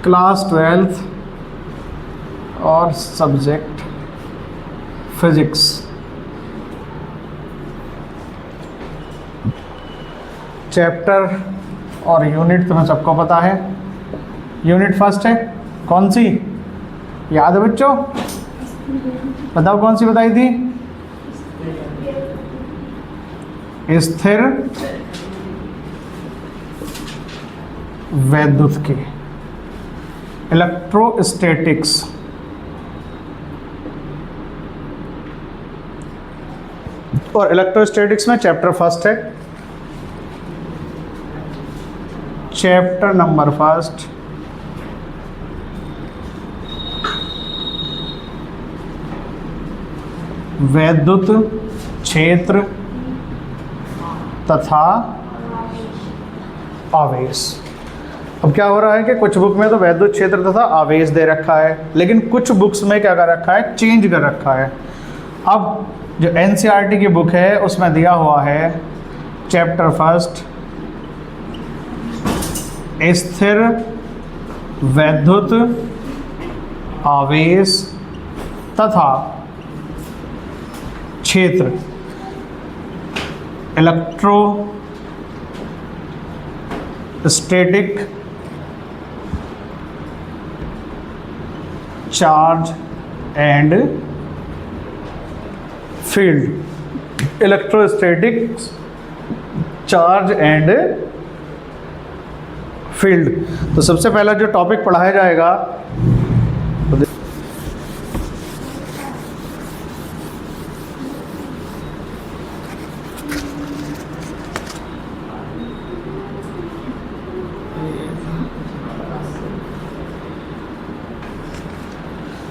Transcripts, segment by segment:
Class 12th और subject physics. Chapter और unit तुम्हें सबको पता है। यूनिट फर्स्ट है कौन सी, याद है बच्चों? बताओ कौन सी बताई थी? स्थिर वैद्युत की, इलेक्ट्रोस्टैटिक्स। और इलेक्ट्रोस्टैटिक्स में चैप्टर फर्स्ट है, चैप्टर नंबर फर्स्ट वैद्युत क्षेत्र तथा आवेश। अब क्या हो रहा है कि कुछ बुक में तो वैद्युत क्षेत्र तथा आवेश दे रखा है, लेकिन कुछ बुक्स में क्या कर रखा है, चेंज कर रखा है। अब जो एनसीईआरटी की बुक है उसमें दिया हुआ है चैप्टर फर्स्ट स्थिर वैद्युत आवेश तथा क्षेत्र, electrostatic charge and field. Electrostatic charge and field. तो सबसे पहला जो टॉपिक पढ़ाया जाएगा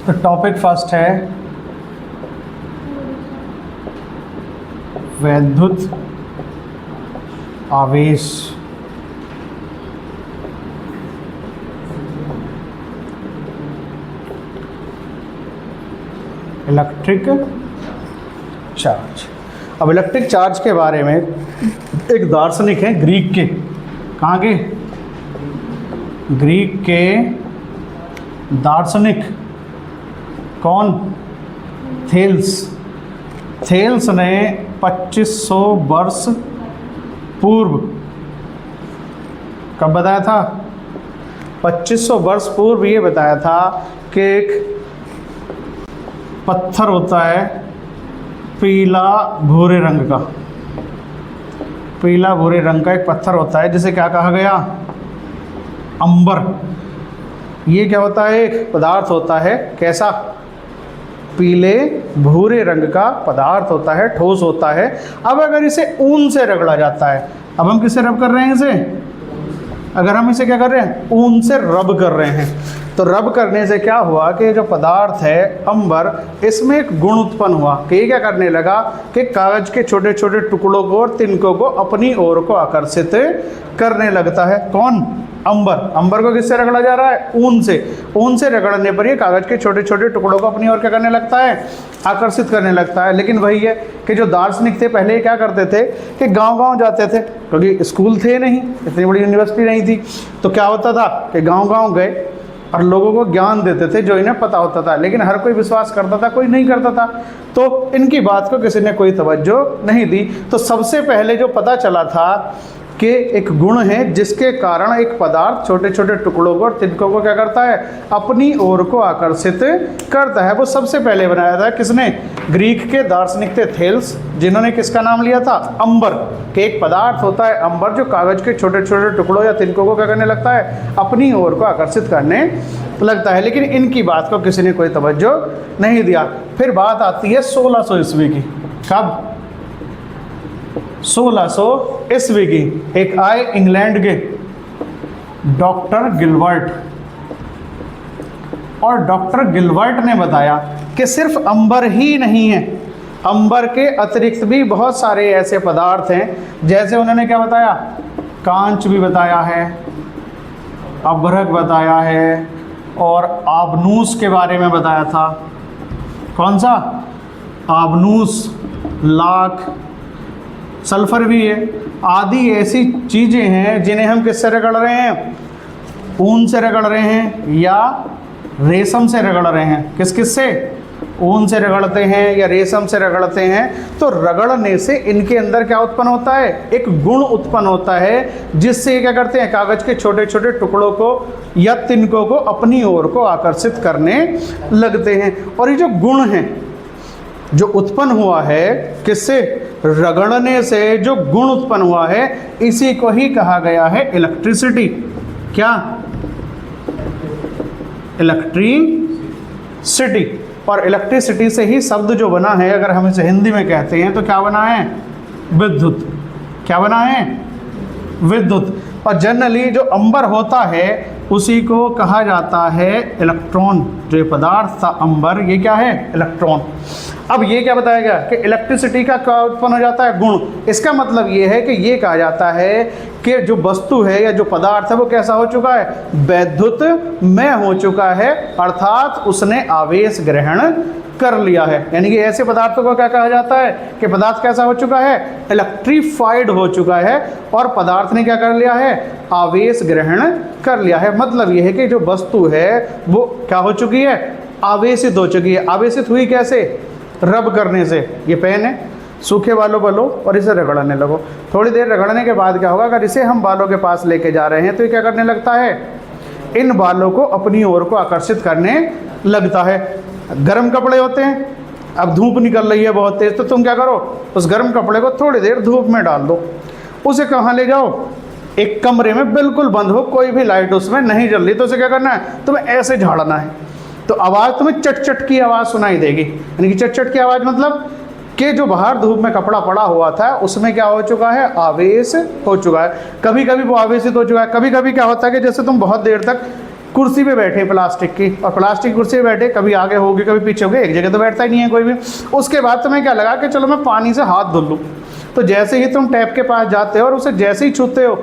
तो टॉपिक फर्स्ट है वैद्युत आवेश। Electric charge. अब इलेक्ट्रिक चार्ज के बारे में एक दार्शनिक है ग्रीक के, कहाँ के? ग्रीक के दार्शनिक कौन? थेल्स। थेल्स ने 2500 वर्ष पूर्व, कब बताया था? 2500 वर्ष पूर्व ये बताया था कि एक पत्थर होता है पीला भूरे रंग का, पीला भूरे रंग का एक पत्थर होता है जिसे क्या कहा गया? अंबर। ये क्या होता है? एक पदार्थ होता है, कैसा? पीले भूरे रंग का पदार्थ होता है, ठोस होता है। अब अगर इसे ऊन से रगड़ा जाता है, अब हम किससे रब कर रहे हैं इसे? अगर हम इसे क्या कर रहे हैं? ऊन से रब कर रहे हैं। तो रब करने से क्या हुआ कि जो पदार्थ है अंबर, इसमें एक गुण उत्पन्न हुआ कि ये क्या करने लगा कि कागज के छोटे छोटे टुकड़ों को और तिनकों को अपनी ओर को आकर्षित करने लगता है। कौन? अंबर। अंबर को किससे रगड़ा जा रहा है? ऊन से। ऊन से रगड़ने पर ये कागज के छोटे छोटे टुकड़ों को अपनी ओर क्या करने लगता है? आकर्षित करने लगता है। लेकिन वही है कि जो दार्शनिक थे पहले क्या करते थे कि गांव-गांव जाते थे, क्योंकि स्कूल थे नहीं, इतनी बड़ी यूनिवर्सिटी नहीं थी। तो क्या होता था कि गांव-गांव गए और लोगों को ज्ञान देते थे जो इन्हें पता होता था, लेकिन हर कोई विश्वास करता था, कोई नहीं करता था। तो इनकी बात को किसी ने कोई तवज्जो नहीं दी। तो सबसे पहले जो पता चला था कि एक गुण है जिसके कारण एक पदार्थ छोटे छोटे टुकड़ों को और तिनकों को क्या करता है? अपनी ओर को आकर्षित करता है। वो सबसे पहले बनाया था किसने? ग्रीक के दार्शनिक थे थेल्स, जिन्होंने किसका नाम लिया था? अंबर। कि एक पदार्थ होता है अंबर जो कागज के छोटे छोटे टुकड़ों या तिनकों को क्या करने लगता है? अपनी ओर को आकर्षित करने लगता है। लेकिन इनकी बात को किसी ने कोई तवज्जो नहीं दिया। फिर बात आती है 1600 ईस्वी की। कब? 1600 ईस्वी की। एक आए इंग्लैंड के डॉक्टर गिलवर्ट, और डॉक्टर गिलवर्ट ने बताया कि सिर्फ अंबर ही नहीं है, अंबर के अतिरिक्त भी बहुत सारे ऐसे पदार्थ हैं। जैसे उन्होंने क्या बताया? कांच भी बताया है, अभ्रक बताया है, और आबनूस के बारे में बताया था। कौन सा? आबनूस, लाख, सल्फर भी है। आदि ऐसी चीज़ें हैं जिन्हें हम किससे रगड़ रहे हैं? ऊन से रगड़ रहे हैं या रेशम से रगड़ रहे हैं, किस किस से, ऊन से रगड़ते हैं या रेशम से रगड़ते हैं, तो रगड़ने से इनके अंदर क्या उत्पन्न होता है, एक गुण उत्पन्न होता है, जिससे क्या करते हैं, कागज के छोटे छोटे टुकड़ों को या तिनकों को अपनी ओर को आकर्षित करने लगते हैं। और ये जो गुण है जो उत्पन्न हुआ है किससे, रगड़ने से जो गुण उत्पन्न हुआ है, इसी को ही कहा गया है इलेक्ट्रिसिटी। क्या, इलेक्ट्रिसिटी। और इलेक्ट्रिसिटी से ही शब्द जो बना है, अगर हम इसे हिंदी में कहते हैं तो क्या बना है, विद्युत। क्या बना है, विद्युत। और जनरली जो अंबर होता है उसी को कहा जाता है इलेक्ट्रॉन। जो ये पदार्थ था अंबर, ये क्या है, इलेक्ट्रॉन। अब ये क्या बताया गया कि इलेक्ट्रिसिटी का क्या उत्पन्न हो जाता है, गुण। इसका मतलब ये है कि ये कहा जाता है कि जो वस्तु है या जो पदार्थ है वो कैसा हो चुका है, वैद्युतमय हो चुका है, अर्थात उसने आवेश ग्रहण कर लिया है। यानी कि ऐसे पदार्थों को क्या कहा जाता है कि पदार्थ कैसा हो चुका है, इलेक्ट्रीफाइड हो चुका है, और पदार्थ ने क्या कर लिया है, आवेश ग्रहण कर लिया है। मतलब यह है कि जो वस्तु है वो क्या हो चुकी है, आवेशित हो चुकी है। आवेशित हुई कैसे, रब करने से। ये पेन है, सूखे बालों पर लो और इसे रगड़ने लगो, थोड़ी देर रगड़ने के बाद क्या होगा, अगर इसे हम बालों के पास लेके जा रहे हैं तो ये क्या करने लगता है, इन बालों को अपनी ओर को आकर्षित करने लगता है। गर्म कपड़े होते हैं, अब धूप निकल रही है बहुत तेज, तो तुम क्या करो, उस गर्म कपड़े को थोड़ी देर धूप में डाल दो, उसे कहाँ ले जाओ, एक कमरे में बिल्कुल बंद हो, कोई भी लाइट उसमें नहीं जल रही, तो उसे क्या करना है, तुम्हें ऐसे झाड़ना है, तो आवाज़ तुम्हें चट चट की आवाज़ सुनाई देगी। यानी कि चट चट की आवाज़ मतलब कि जो बाहर धूप में कपड़ा पड़ा हुआ था उसमें क्या हो चुका है, आवेश हो चुका है। कभी कभी वो आवेशित हो चुका है। कभी कभी क्या होता है कि जैसे तुम बहुत देर तक कुर्सी पे बैठे प्लास्टिक की, और प्लास्टिक कुर्सी पे बैठे, कभी आगे होगी कभी पीछे होगी, एक जगह तो बैठता ही नहीं है कोई भी। उसके बाद तुम्हें क्या लगा कि चलो मैं पानी से हाथ धुल लूँ, तो जैसे ही तुम टैप के पास जाते हो और उसे जैसे ही छूते हो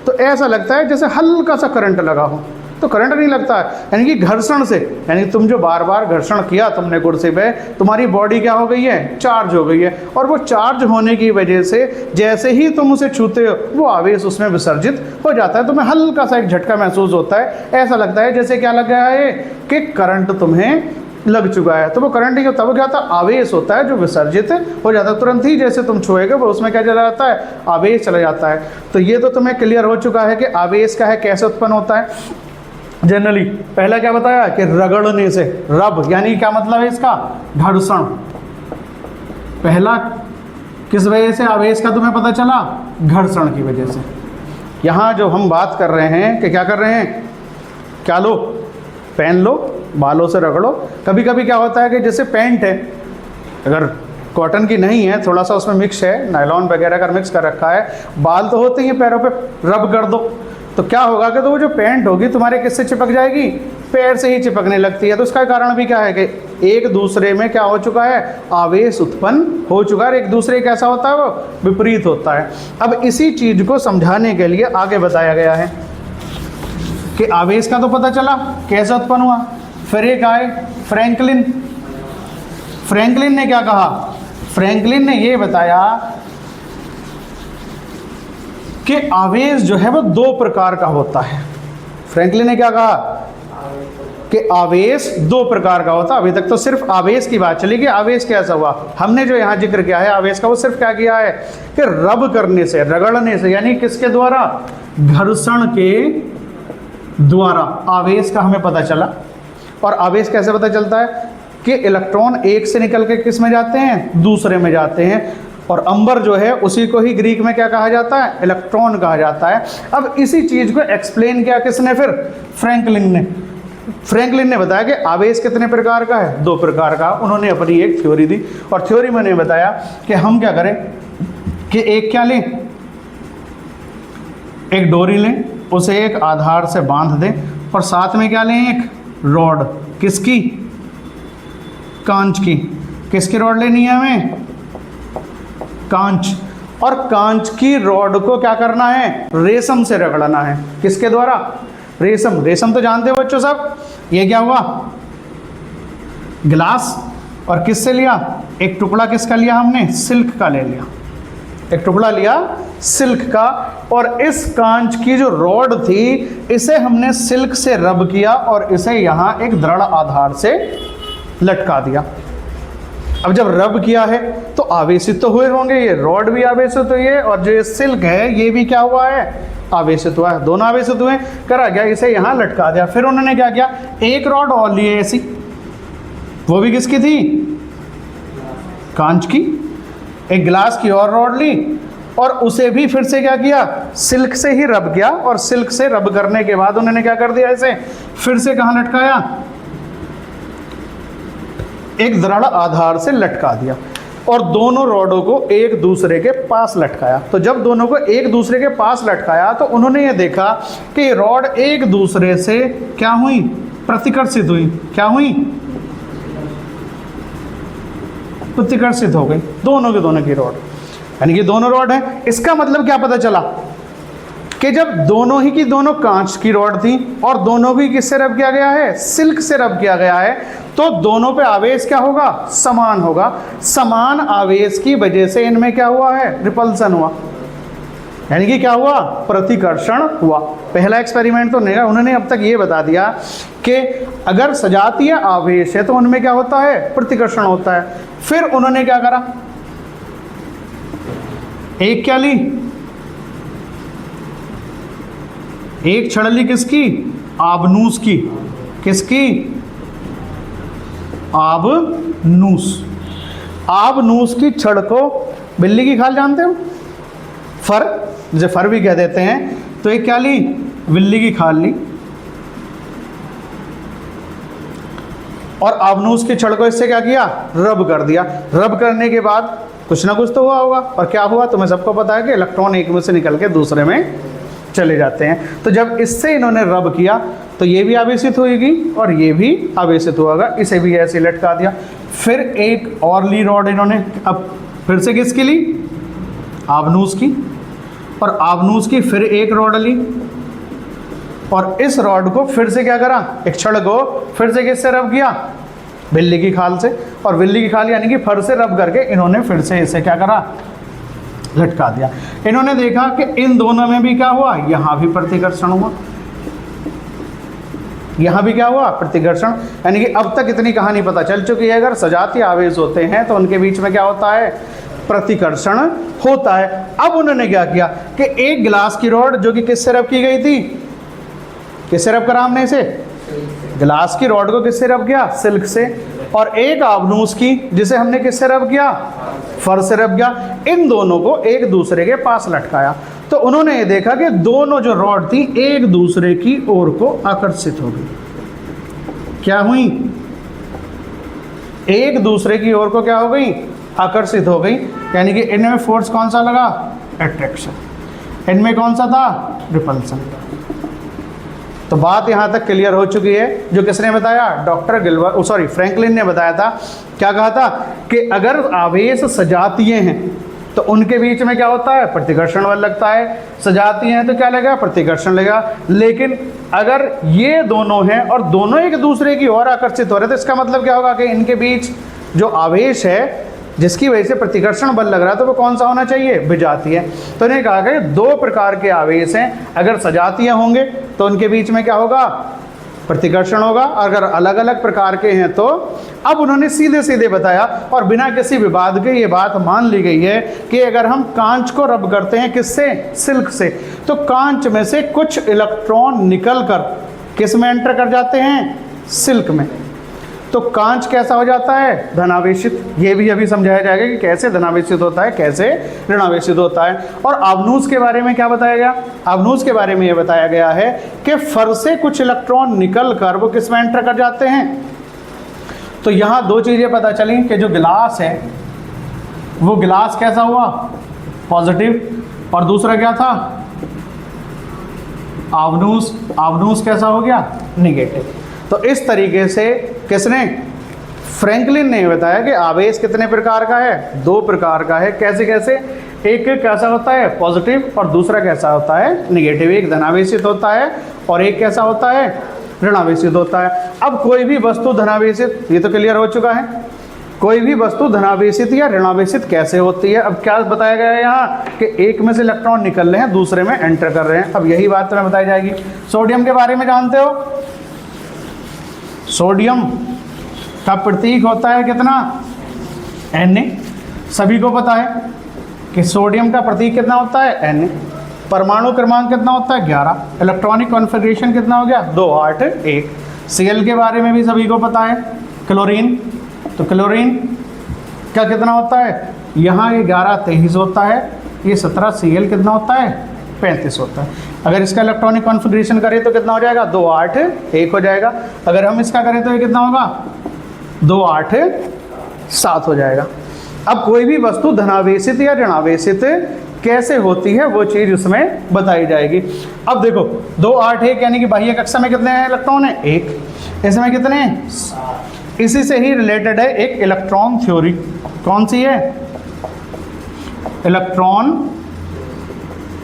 तो ऐसा लगता है जैसे हल्का सा करंट लगा हो, तो करंट नहीं लगता है। यानी कि घर्षण से, यानी तुम जो बार बार घर्षण किया तुमने कुर्सी पे, तुम्हारी बॉडी क्या हो गई है, चार्ज हो गई है, और वो चार्ज होने की वजह से जैसे ही तुम उसे छूते हो वो आवेश उसमें विसर्जित हो जाता है, तुम्हें हल्का सा एक झटका महसूस होता है। ऐसा लगता है जैसे क्या लग गया है कि करंट तुम्हें लग चुका है। तो वो करंट नहीं होता, वो क्या होता है, आवेश होता है जो विसर्जित हो जाता है। तुरंत ही जैसे तुम छुएगे वो उसमें क्या चला जाता है, आवेश चला जाता है। तो ये तो तुम्हें क्लियर हो चुका है कि आवेश क्या है, कैसे उत्पन्न होता है। जनरली पहला क्या बताया कि रगड़ने से, रब यानी क्या मतलब है इसका, घर्षण। पहला किस वजह से आवेश का तुम्हें पता चला, घर्षण की वजह से। यहाँ जो हम बात कर रहे हैं कि क्या कर रहे हैं, क्या लो, पेन लो, बालों से रगड़ो। कभी कभी क्या होता है कि जैसे पैंट है, अगर कॉटन की नहीं है, थोड़ा सा उसमें मिक्स है, नायलॉन वगैरह का मिक्स कर रखा है, बाल तो होते ही हैं, पैरों पे रब कर दो तो क्या होगा कि तो वो जो पैंट होगी तुम्हारे किससे चिपक जाएगी, पैर से ही चिपकने लगती है। तो उसका कारण भी क्या है कि एक दूसरे में क्या हो चुका है, आवेश उत्पन्न हो चुका है, एक दूसरे कैसा होता है, वो विपरीत होता है। अब इसी चीज़ को समझाने के लिए आगे बताया गया है कि आवेश का तो पता चला कैसे उत्पन्न हुआ। फिर एक आए फ्रैंकलिन। फ्रैंकलिन ने क्या कहा, फ्रैंकलिन ने ये बताया कि आवेश जो है वो दो प्रकार का होता है। फ्रैंकलिन ने क्या कहा कि आवेश दो प्रकार का होता है। अभी तक तो सिर्फ आवेश की बात चली कि आवेश कैसा हुआ, हमने जो यहाँ जिक्र किया है आवेश का वो सिर्फ क्या किया है कि रब करने से, रगड़ने से, यानी किसके द्वारा, घर्षण के द्वारा आवेश का हमें पता चला। और आवेश कैसे पता चलता है कि इलेक्ट्रॉन एक से निकल के किस में जाते हैं, दूसरे में जाते हैं। और अंबर जो है उसी को ही ग्रीक में क्या कहा जाता है, इलेक्ट्रॉन कहा जाता है। अब इसी चीज़ को एक्सप्लेन किया किसने, फिर फ्रैंकलिन ने। फ्रैंकलिन ने बताया कि आवेश कितने प्रकार का है, दो प्रकार का। उन्होंने अपनी एक थ्योरी दी, और थ्योरी में उन्होंने बताया कि हम क्या करें कि एक क्या लें, एक डोरी लें, उसे एक आधार से बांध दें, और साथ में क्या लें, एक रॉड, किसकी, कांच की। किसकी रॉड लेनी है हमें, कांच। और कांच की रॉड को क्या करना है, रेशम से रगड़ना है। किसके द्वारा, रेशम। रेशम तो जानते हो बच्चों सब, ये क्या हुआ, ग्लास। और किससे लिया, एक टुकड़ा किसका लिया हमने, सिल्क का ले लिया। एक टुकड़ा लिया सिल्क का, और इस कांच की जो रॉड थी इसे हमने सिल्क से रब किया और इसे यहाँ एक दृढ़ आधार से लटका दिया। अब जब रब किया है तो आवेशित तो हुए होंगे, ये रॉड भी आवेशित हुई है और जो ये सिल्क है ये भी क्या हुआ है, आवेशित हुआ है, दोनों आवेशित हुए। करा गया, इसे यहाँ लटका दिया। फिर उन्होंने क्या किया, एक रॉड और ली ऐसी, वो भी किसकी थी, कांच की। एक गिलास की और रॉड ली और उसे भी फिर से क्या किया, सिल्क से ही रब किया, और सिल्क से रब करने के बाद उन्होंने क्या कर दिया, इसे फिर से कहाँ लटकाया, एक दृढ़ आधार से लटका दिया और दोनों रॉडों को एक दूसरे के पास लटकाया। तो जब दोनों को एक दूसरे के पास लटकाया तो उन्होंने ये देखा कि रॉड एक दूसरे से क्या हुई, प्रतिकर्षित हुई। क्या हुई, प्रतिकर्षित हो गई, दोनों के दोनों की रॉड, यानी कि दोनों रॉड है। इसका मतलब क्या पता चला कि जब दोनों ही की दोनों कांच की रॉड थी और दोनों की किससे रब किया गया है, सिल्क से रब किया गया है, तो दोनों पे आवेश क्या होगा, समान होगा। समान आवेश की वजह से इनमें क्या हुआ है, रिपल्सन हुआ, यानी कि क्या हुआ, प्रतिकर्षण हुआ। पहला एक्सपेरिमेंट तो नहीं, उन्होंने अब तक ये बता दिया कि अगर सजातीय आवेश है तो उनमें क्या होता है, प्रतिकर्षण होता है। फिर उन्होंने क्या करा, एक क्या ली, एक छड़ ली किसकी, आबनूस की। किसकी, आबनूस। आबनूस की छड़ को बिल्ली की खाल जानते हो, फर, जिसे फर भी कह देते हैं, तो एक क्या ली, बिल्ली की खाल ली और आबनूस की छड़ को इससे क्या किया, रब कर दिया। रब करने के बाद कुछ ना कुछ तो हुआ होगा, और क्या हुआ तुम्हें सबको पता है कि इलेक्ट्रॉन एक में से निकल के दूसरे में चले जाते हैं। तो जब इससे इन्होंने रब किया तो ये भी आवेशित होगी और ये भी आवेशित होगा, इसे भी ऐसे लटका दिया। फिर एक और ली रॉड इन्होंने, अब फिर से किसकी ली, आबनूस की, और आबनूस की फिर एक रॉड ली और इस रॉड को फिर से क्या करा, एक छड़ को फिर से किससे रब किया, बिल्ली की खाल से, और बिल्ली की खाल यानी कि फर से रब करके इन्होंने फिर से इसे क्या करा, लटका दिया। इन्होंने देखा कि इन दोनों में भी क्या हुआ, यहाँ भी प्रतिकर्षण हुआ, यहाँ भी क्या हुआ, प्रतिकर्षण। यानी कि अब तक इतनी कहानी पता चल चुकी है, अगर सजातीय आवेश होते हैं तो उनके बीच में क्या होता है, प्रतिकर्षण होता है। अब उन्होंने क्या किया कि एक गिलास की रॉड जो कि किससे रब की गई थी, किससे रब करा हमने इसे, गिलास की रॉड को किससे रब किया, सिल्क से, और एक आबनूस की जिसे हमने किससे रब किया, फर से रब किया। इन दोनों को एक दूसरे के पास लटकाया तो उन्होंने ये देखा कि दोनों जो रॉड थी एक दूसरे की ओर को आकर्षित हो गई। क्या हुई, एक दूसरे की ओर को क्या हो गई, आकर्षित हो गई। यानी कि इनमें फोर्स कौन सा लगा, अट्रैक्शन, इनमें कौन सा था, रिपल्सन। तो बात यहाँ तक क्लियर हो चुकी है। जो किसने बताया, डॉक्टर फ्रैंकलिन ने बताया था। क्या कहा था कि अगर आवेश सजातीय हैं तो उनके बीच में क्या होता है, प्रतिकर्षण बल लगता है। सजातीय हैं तो क्या लगेगा, प्रतिकर्षण लगेगा। लेकिन अगर ये दोनों हैं और दोनों एक दूसरे की ओर आकर्षित हो रहे तो इसका मतलब क्या होगा कि इनके बीच जो आवेश है जिसकी वजह से प्रतिकर्षण बल लग रहा है तो वो कौन सा होना चाहिए, विजातीय। तो इन्हें कहा कि दो प्रकार के आवेश हैं, अगर सजातीय होंगे तो उनके बीच में क्या होगा, प्रतिकर्षण होगा, अगर अलग अलग प्रकार के हैं तो। अब उन्होंने सीधे सीधे बताया और बिना किसी विवाद के ये बात मान ली गई है कि अगर हम कांच को रब करते हैं किससे, सिल्क से, तो कांच में से कुछ इलेक्ट्रॉन निकल कर किस में एंटर कर जाते हैं, सिल्क में। तो कांच कैसा हो जाता है, धनावेशित। ये भी अभी समझाया जाएगा कि कैसे धनावेशित होता है, कैसे ऋणावेशित होता है। और आबनूस के बारे में क्या बताया गया, आबनूस के बारे में ये बताया गया है कि फर से कुछ इलेक्ट्रॉन निकल कर वो किस में एंटर कर जाते हैं। तो यहाँ दो चीज़ें पता चली कि जो गिलास है वो गिलास कैसा हुआ, पॉजिटिव, और दूसरा क्या था, आबनूस, आबनूस कैसा हो गया, निगेटिव। तो इस तरीके से किसने, फ्रैंकलिन ने बताया कि आवेश कितने प्रकार का है, दो प्रकार का है। कैसे कैसे, एक कैसा होता है, पॉजिटिव, और दूसरा कैसा होता है, निगेटिव। एक धनावेशित होता है और एक कैसा होता है, ऋणावेशित होता है। अब कोई भी वस्तु धनावेशित, ये तो क्लियर हो चुका है, कोई भी वस्तु धनावेशित या ऋणावेशित कैसे होती है। अब क्या बताया गया है यहाँ कि एक में से इलेक्ट्रॉन निकल रहे हैं, दूसरे में एंटर कर रहे हैं। अब यही बात तुम्हें बताई जाएगी। सोडियम के बारे में जानते हो, सोडियम का प्रतीक होता है कितना, Na। सभी को पता है कि सोडियम का प्रतीक कितना होता है, Na। परमाणु क्रमांक कितना होता है, 11। इलेक्ट्रॉनिक कॉन्फ़िगरेशन कितना हो गया, 2 8 1। Cl के बारे में भी सभी को पता है, क्लोरीन। तो क्लोरीन का कितना होता है, यहाँ ये 11 23 होता है, ये 17 Cl कितना होता है, 35 होता है। अगर इसका इलेक्ट्रॉनिक कॉन्फ़िगरेशन करें तो कितना हो जाएगा, 2 8 1 हो जाएगा। अगर हम इसका करें तो ये कितना होगा, 2 8 7 हो जाएगा। अब कोई भी वस्तु धनावेशित या ऋणावेशित कैसे होती है वो चीज़ उसमें बताई जाएगी। अब देखो 2 8 1 यानी कि बाह्य कक्षा में कितने इलेक्ट्रॉन है, 1। इसमें कितने हैं, इसी से ही रिलेटेड है एक इलेक्ट्रॉन थ्योरी। कौन सी है, इलेक्ट्रॉन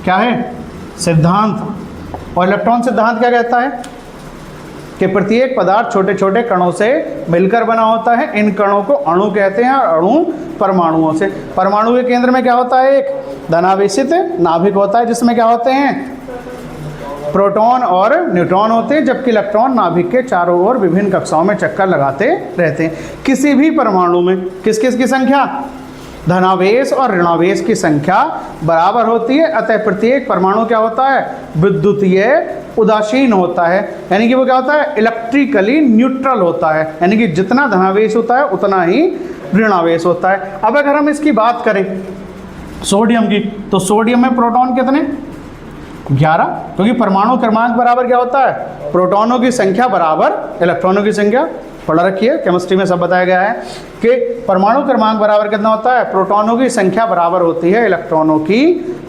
क्या है, सिद्धांत। और इलेक्ट्रॉन सिद्धांत क्या कहता है कि प्रत्येक पदार्थ छोटे छोटे कणों से मिलकर बना होता है। इन कणों को अणु कहते हैं और अणु परमाणुओं से। परमाणु के केंद्र में क्या होता है, एक धनावेशित नाभिक होता है जिसमें क्या होते हैं, प्रोटॉन और न्यूट्रॉन होते हैं, जबकि इलेक्ट्रॉन नाभिक के चारों ओर विभिन्न कक्षाओं में चक्कर लगाते रहते हैं। किसी भी परमाणु में किस किस की संख्या, धनावेश और ऋणावेश की संख्या बराबर होती है। अतः प्रत्येक परमाणु क्या होता है, विद्युतीय उदासीन होता है, यानी कि वो क्या होता है, इलेक्ट्रिकली न्यूट्रल होता है, यानी कि जितना धनावेश होता है उतना ही ऋणावेश होता है। अब अगर हम इसकी बात करें सोडियम की, तो सोडियम में प्रोटॉन कितने, 11, क्योंकि परमाणु क्रमांक बराबर क्या होता है, प्रोटॉनों की संख्या बराबर इलेक्ट्रॉनों की संख्या। पढ़ रखी है, केमिस्ट्री में सब बताया गया है कि परमाणु क्रमांक बराबर कितना होता है, प्रोटॉनों की संख्या बराबर होती है इलेक्ट्रॉनों की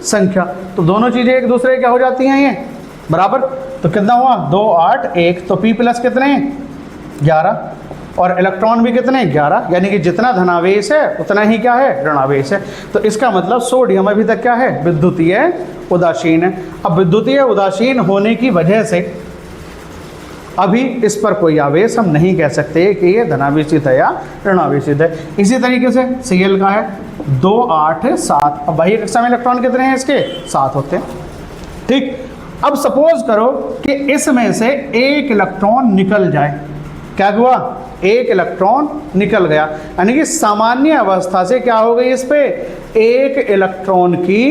संख्या। तो दोनों चीज़ें एक दूसरे क्या हो जाती हैं, ये बराबर। तो कितना हुआ, 2 8 1। तो P प्लस कितने, 11, और इलेक्ट्रॉन भी कितने, 11, यानी कि जितना धनावेश है उतना ही क्या है, ऋणावेश है। तो इसका मतलब सोडियम अभी तक क्या है, विद्युतीय उदासीन है। अब विद्युतीय उदासीन होने की वजह से अभी इस पर कोई आवेश हम नहीं कह सकते कि ये धनावेशित है या ऋणावेशित है। इसी तरीके से Cl का है 2 8 7। अब बाह्य कक्षा में इलेक्ट्रॉन कितने हैं इसके, 7 होते हैं, ठीक। अब सपोज करो कि इसमें से एक इलेक्ट्रॉन निकल जाए, क्या हुआ, एक इलेक्ट्रॉन निकल गया, यानी कि सामान्य अवस्था से क्या हो गई, इस पे एक इलेक्ट्रॉन की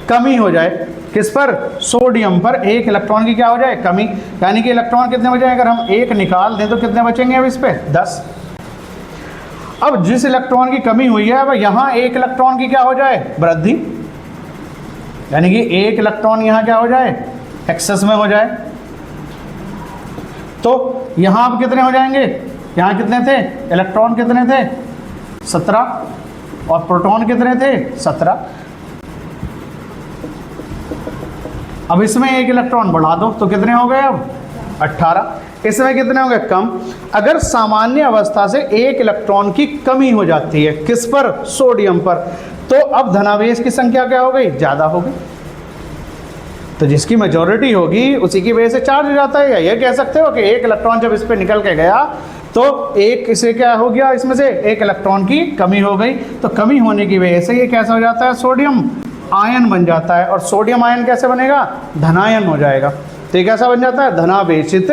कमी हो जाए। किस पर, सोडियम पर एक इलेक्ट्रॉन की क्या हो जाए, कमी, यानी कि इलेक्ट्रॉन कितने बचे, अगर हम एक निकाल दें तो कितने बचेंगे अब इस पे, 10। अब जिस इलेक्ट्रॉन की कमी हुई है, अब यहाँ एक इलेक्ट्रॉन की क्या हो जाए, वृद्धि, यानी कि एक इलेक्ट्रॉन यहाँ क्या हो जाए, एक्सेस में हो जाए। तो यहाँ अब कितने हो जाएंगे, यहाँ कितने थे, इलेक्ट्रॉन कितने थे, 17, और प्रोटॉन कितने थे, 17। अब इसमें एक इलेक्ट्रॉन बढ़ा दो तो कितने हो गए, अब 18। इसमें कितने हो गए, कम। अगर सामान्य अवस्था से एक इलेक्ट्रॉन की कमी हो जाती है, किस पर, सोडियम पर, तो अब धनावेश की संख्या क्या हो गई, ज़्यादा हो गई। तो जिसकी मेजॉरिटी होगी उसी की वजह से चार्ज हो जाता है। या ये कह सकते हो कि एक इलेक्ट्रॉन जब इस पर निकल के गया तो एक इसे क्या हो गया, इसमें से एक इलेक्ट्रॉन की कमी हो गई। तो कमी होने की वजह से ये कैसा हो जाता है, सोडियम आयन बन जाता है। और सोडियम आयन कैसे बनेगा, धनायन हो जाएगा। तो ये कैसा बन जाता है, धनावेशित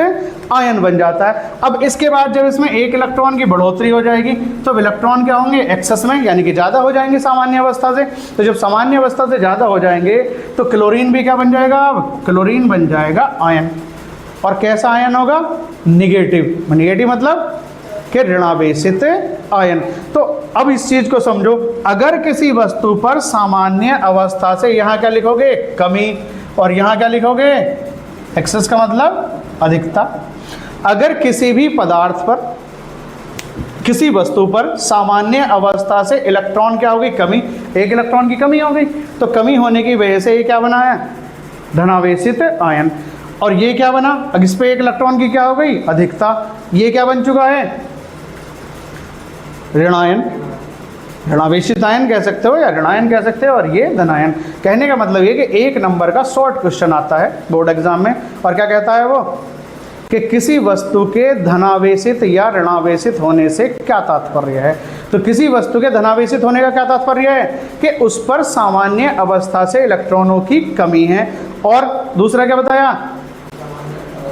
आयन बन जाता है। अब इसके बाद जब इसमें एक इलेक्ट्रॉन की बढ़ोतरी हो जाएगी तो इलेक्ट्रॉन क्या होंगे, एक्सेस में, यानी कि ज़्यादा हो जाएंगे सामान्य अवस्था से। तो जब सामान्य अवस्था से ज़्यादा हो जाएंगे तो क्लोरीन भी क्या बन जाएगा, अब क्लोरीन बन जाएगा आयन। और कैसा आयन होगा, निगेटिव। निगेटिव मतलब कि ऋणावेशित आयन। तो अब इस चीज़ को समझो, अगर किसी वस्तु पर सामान्य अवस्था से यहाँ क्या लिखोगे, कमी, और यहाँ क्या लिखोगे, एक्सेस का मतलब अधिकता। अगर किसी भी पदार्थ पर, किसी वस्तु पर सामान्य अवस्था से इलेक्ट्रॉन क्या होगी, कमी, एक इलेक्ट्रॉन की कमी हो गई। तो कमी होने की वजह से ये क्या बना है, धनावेशित आयन। और ये क्या बना, अब इस पे एक इलेक्ट्रॉन की क्या हो गई, अधिकता। ये क्या बन चुका है, ऋणायन। ऋणावेशित आयन कह सकते हो या ऋणायन कह सकते हो, और ये धनायन। कहने का मतलब ये कि एक नंबर का शॉर्ट क्वेश्चन आता है बोर्ड एग्जाम में, और क्या कहता है वो, कि किसी वस्तु के धनावेशित या ऋणावेशित होने से क्या तात्पर्य है। तो किसी वस्तु के धनावेशित होने का क्या तात्पर्य है कि उस पर सामान्य अवस्था से इलेक्ट्रॉनों की कमी है। और दूसरा क्या बताया,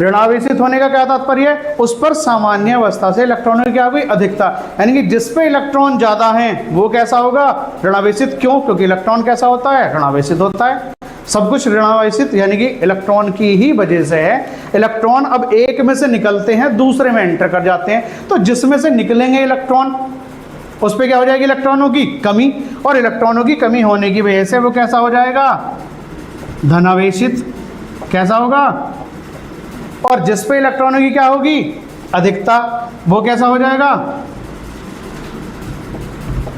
ऋणावेशित होने का क्या तात्पर्य है, उस पर सामान्य अवस्था से इलेक्ट्रॉनों की क्या हुई, अधिकता। यानी कि जिस पे इलेक्ट्रॉन ज्यादा हैं वो कैसा होगा, ऋणावेशित। क्यों, क्योंकि इलेक्ट्रॉन कैसा होता है, ऋणावेशित होता है। सब कुछ ऋणावेशित यानी कि इलेक्ट्रॉन की ही वजह से है। इलेक्ट्रॉन अब एक में से निकलते हैं दूसरे में एंटर कर जाते हैं, तो जिसमें से निकलेंगे इलेक्ट्रॉन उस पर क्या हो जाएगी, इलेक्ट्रॉनों की कमी। और इलेक्ट्रॉनों की कमी होने की वजह से वो कैसा हो जाएगा, धनावेशित। कैसा होगा, और जिस पे इलेक्ट्रॉनों की क्या होगी, अधिकता, वो कैसा हो जाएगा,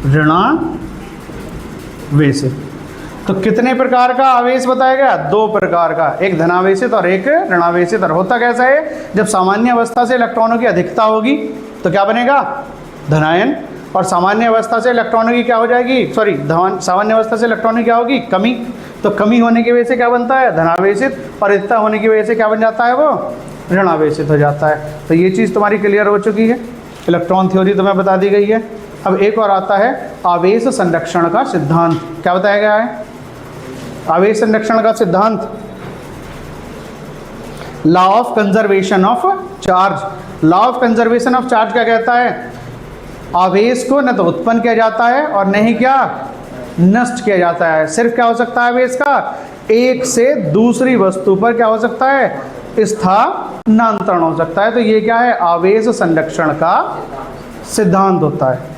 ऋणावेशित। तो कितने प्रकार का आवेश बताया गया, दो प्रकार का, एक धनावेशित और एक ऋणावेशित। और होता कैसा है, जब सामान्य अवस्था से इलेक्ट्रॉनों की अधिकता होगी तो क्या बनेगा, धनायन। और सामान्य अवस्था से इलेक्ट्रॉनों की क्या हो जाएगी, सॉरी, सामान्य अवस्था से इलेक्ट्रॉनों की क्या होगी, कमी। तो कमी होने की वजह से क्या बनता है, धनावेशित। और अधिकता होने की वजह से क्या बन जाता है, वो ऋणावेशित हो जाता है। तो ये चीज़ तुम्हारी क्लियर हो चुकी है, इलेक्ट्रॉन थ्योरी तुम्हें बता दी गई है। अब एक और आता है आवेश संरक्षण का सिद्धांत। क्या बताया गया है, आवेश संरक्षण का सिद्धांत, law of conservation of charge. Law of conservation of charge क्या कहता है, आवेश को न तो उत्पन्न किया जाता है और न ही क्या नष्ट किया जाता है। सिर्फ क्या हो सकता है आवेश का, एक से दूसरी वस्तु पर क्या हो सकता है, स्थानांतरण हो सकता है। तो ये क्या है, आवेश संरक्षण का सिद्धांत होता है।